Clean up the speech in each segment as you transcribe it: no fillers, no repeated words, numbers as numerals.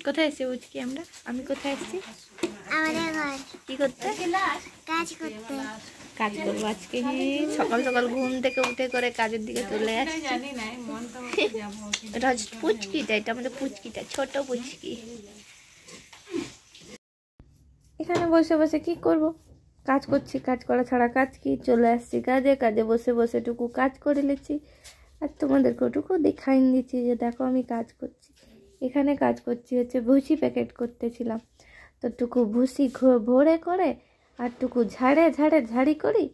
কোথায় এসেছি বুঝকি আমরা? আমি কোথায় এসেছি? আমাদের ঘর। কি করতে? কাজ করতে। কাজ করবো আজকে। সকাল সকাল ঘুম থেকে উঠে করে কাজের দিকে চলে আসছি। এটা হচ্ছে পুচকিটা, এটা আমাদের পুচকিটা, ছোট পুচকি। এখানে বসে বসে কি করব? কাজ করছি, কাজ করা ছাড়া কাজ কি? চলে আসছি কাজে, কাজে বসে বসে টুকু কাজ করে নিচ্ছি আর তোমাদেরকে ওটুকু দেখাই দিচ্ছি যে দেখো আমি কাজ করছি। এখানে কাজ করছি হচ্ছে ভুসি প্যাকেট করতেছিলাম, তো টুকু ভুসি ভরে করে আর টুকু ঝাড়ি করি।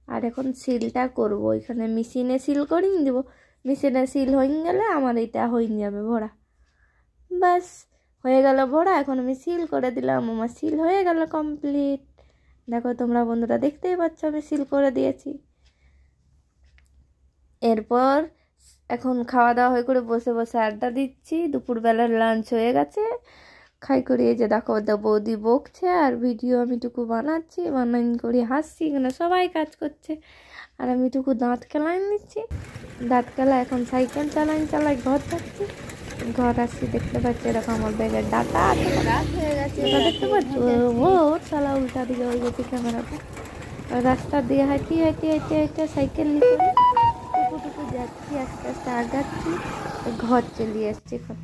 আর এখন সিলটা করব, এখানে মেশিনে সিল করিয়ে দেবো। মেশিনে সিল হয়ে গেলে আমার এটা হয়ে যাবে ভরা, বাস হয়ে গেল ভরা। এখন আমি সিল করে দিলাম, আমার সিল হয়ে গেল কমপ্লিট। দেখো তোমরা বন্ধুরা দেখতেই পাচ্ছ আমি সিল করে দিয়েছি। এরপর এখন খাওয়া দাওয়া হয়ে করে বসে বসে আড্ডা দিচ্ছি। দুপুরবেলার লাঞ্চ হয়ে গেছে, খাই করি। এই যে দেখো বৌদি বকছে আর ভিডিও আমি টুকু বানাচ্ছি, বানান করি হাসছি। এখানে সবাই কাজ করছে আর আমি টুকু দাঁত কেলাই নিচ্ছি। দাঁত কেলা এখন সাইকেল চালাই ঘর যাচ্ছি। ঘর আসছি দেখতে পাচ্ছি এরকম আমার ব্যাগের ডাটা রাত হয়ে গেছে, দেখতে পাচ্ছ? ও চালা উল্টা দিকে হয়ে গেছে ক্যামেরাটা। রাস্তা দিয়ে হাঁটি সাইকেল নিয়ে টুকু যাচ্ছি, আস্তে আস্তে আগাচ্ছি, ঘর চলে আসছি। এখন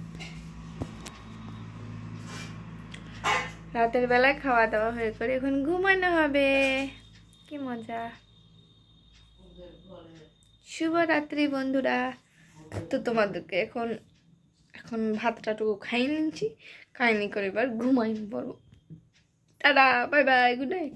রাতের বেলায় খাওয়া দাওয়া হয়ে করে এখন ঘুমানো হবে। কি মজা! শুভরাত্রি বন্ধুরা। তো তোমাদেরকে এখন ভাতটাটুকু খাইয়ে নিচ্ছি, খাইনি করে এবার ঘুমাই পড়বো। Tata, bye bye, good night.